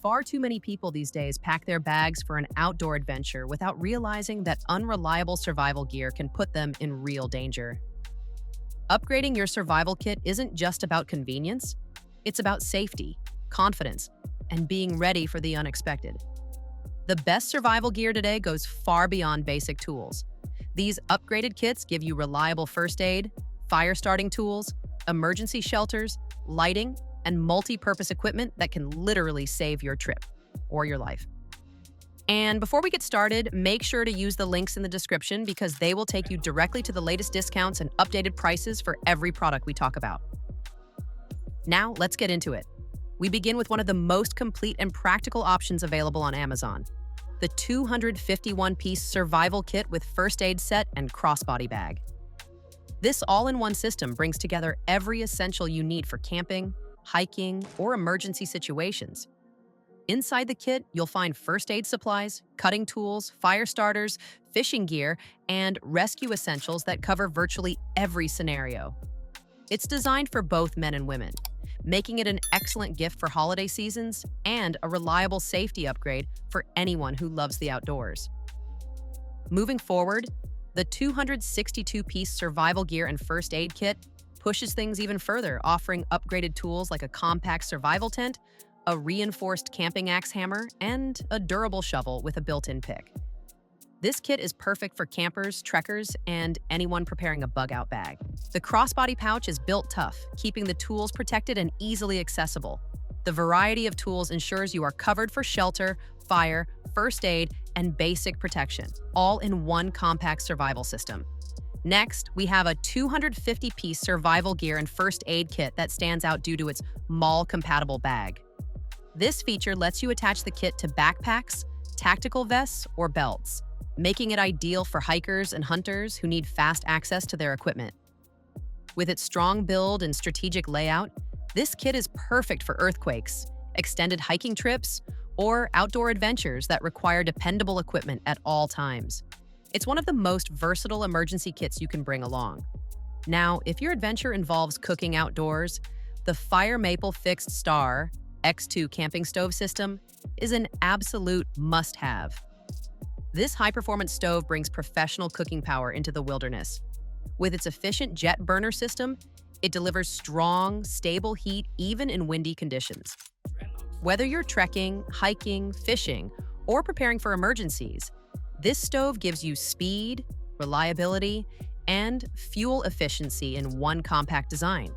Far too many people these days pack their bags for an outdoor adventure without realizing that unreliable survival gear can put them in real danger. Upgrading your survival kit isn't just about convenience, it's about safety, confidence, and being ready for the unexpected. The best survival gear today goes far beyond basic tools. These upgraded kits give you reliable first aid, fire starting tools, emergency shelters, lighting, and multi-purpose equipment that can literally save your trip or your life. And before we get started, make sure to use the links in the description because they will take you directly to the latest discounts and updated prices for every product we talk about. Now, let's get into it. We begin with one of the most complete and practical options available on Amazon, the 251-piece survival kit with first aid set and crossbody bag. This all-in-one system brings together every essential you need for camping, hiking, or emergency situations. Inside the kit, you'll find first aid supplies, cutting tools, fire starters, fishing gear, and rescue essentials that cover virtually every scenario. It's designed for both men and women, making it an excellent gift for holiday seasons and a reliable safety upgrade for anyone who loves the outdoors. Moving forward, the 262-piece survival gear and first aid kit pushes things even further, offering upgraded tools like a compact survival tent, a reinforced camping axe hammer, and a durable shovel with a built-in pick. This kit is perfect for campers, trekkers, and anyone preparing a bug-out bag. The crossbody pouch is built tough, keeping the tools protected and easily accessible. The variety of tools ensures you are covered for shelter, fire, first aid, and basic protection, all in one compact survival system. Next, we have a 250-piece survival gear and first aid kit that stands out due to its mall-compatible bag. This feature lets you attach the kit to backpacks, tactical vests, or belts, making it ideal for hikers and hunters who need fast access to their equipment. With its strong build and strategic layout, this kit is perfect for earthquakes, extended hiking trips, or outdoor adventures that require dependable equipment at all times. It's one of the most versatile emergency kits you can bring along. Now, if your adventure involves cooking outdoors, the Fire Maple Fixed Star X2 camping stove system is an absolute must-have. This high-performance stove brings professional cooking power into the wilderness. With its efficient jet burner system, it delivers strong, stable heat even in windy conditions. Whether you're trekking, hiking, fishing, or preparing for emergencies, this stove gives you speed, reliability, and fuel efficiency in one compact design.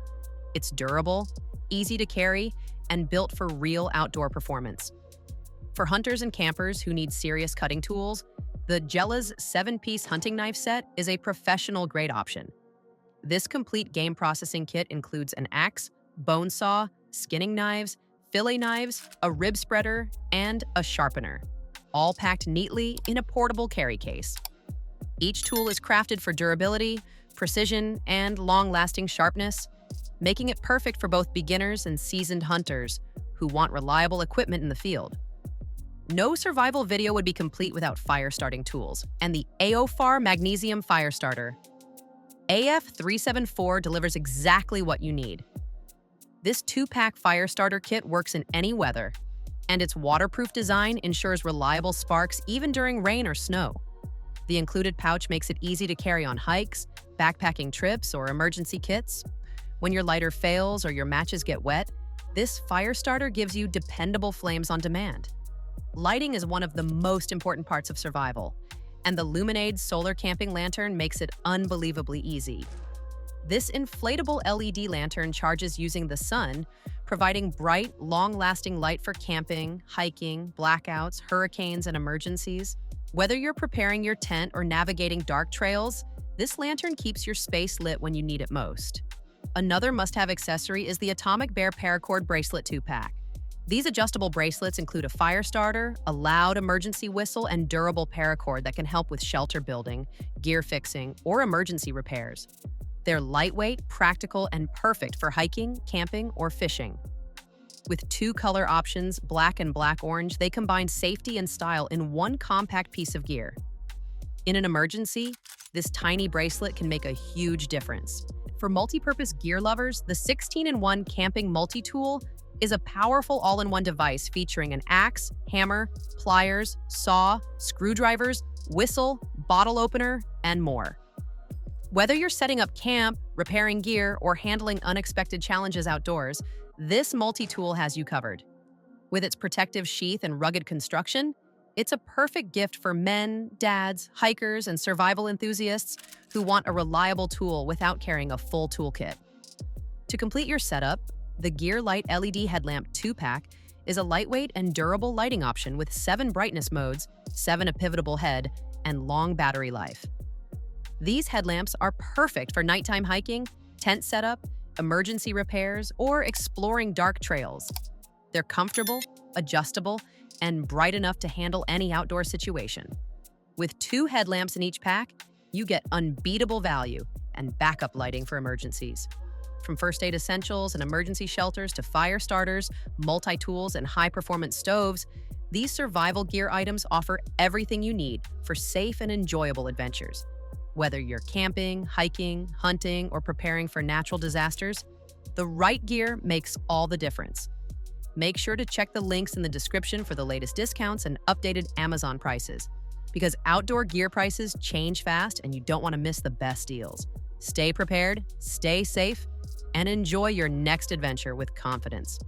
It's durable, easy to carry, and built for real outdoor performance. For hunters and campers who need serious cutting tools, the Jella's 7-piece hunting knife set is a professional-grade option. This complete game processing kit includes an axe, bone saw, skinning knives, fillet knives, a rib spreader, and a sharpener, all packed neatly in a portable carry case. Each tool is crafted for durability, precision, and long-lasting sharpness, making it perfect for both beginners and seasoned hunters who want reliable equipment in the field. No survival video would be complete without fire-starting tools, and the AOFAR Magnesium Fire Starter. AF374 delivers exactly what you need. This 2-pack fire starter kit works in any weather, and its waterproof design ensures reliable sparks even during rain or snow. The included pouch makes it easy to carry on hikes, backpacking trips, or emergency kits. When your lighter fails or your matches get wet, this fire starter gives you dependable flames on demand. Lighting is one of the most important parts of survival, and the Luminade solar camping lantern makes it unbelievably easy. This inflatable LED lantern charges using the sun, providing bright, long-lasting light for camping, hiking, blackouts, hurricanes, and emergencies. Whether you're preparing your tent or navigating dark trails, this lantern keeps your space lit when you need it most. Another must-have accessory is the Atomic Bear Paracord Bracelet 2-pack. These adjustable bracelets include a fire starter, a loud emergency whistle, and durable paracord that can help with shelter building, gear fixing, or emergency repairs. They're lightweight, practical, and perfect for hiking, camping, or fishing. With 2 color options, black and black-orange, they combine safety and style in one compact piece of gear. In an emergency, this tiny bracelet can make a huge difference. For multi-purpose gear lovers, the 16-in-1 camping multi-tool is a powerful all-in-one device featuring an axe, hammer, pliers, saw, screwdrivers, whistle, bottle opener, and more. Whether you're setting up camp, repairing gear, or handling unexpected challenges outdoors, this multi-tool has you covered. With its protective sheath and rugged construction, it's a perfect gift for men, dads, hikers, and survival enthusiasts who want a reliable tool without carrying a full toolkit. To complete your setup, the Gear Light LED Headlamp 2-pack is a lightweight and durable lighting option with 7 brightness modes, 7 a pivotable head, and long battery life. These headlamps are perfect for nighttime hiking, tent setup, emergency repairs, or exploring dark trails. They're comfortable, adjustable, and bright enough to handle any outdoor situation. With 2 headlamps in each pack, you get unbeatable value and backup lighting for emergencies. From first aid essentials and emergency shelters to fire starters, multi-tools, and high-performance stoves, these survival gear items offer everything you need for safe and enjoyable adventures. Whether you're camping, hiking, hunting, or preparing for natural disasters, the right gear makes all the difference. Make sure to check the links in the description for the latest discounts and updated Amazon prices, because outdoor gear prices change fast and you don't want to miss the best deals. Stay prepared, stay safe, and enjoy your next adventure with confidence.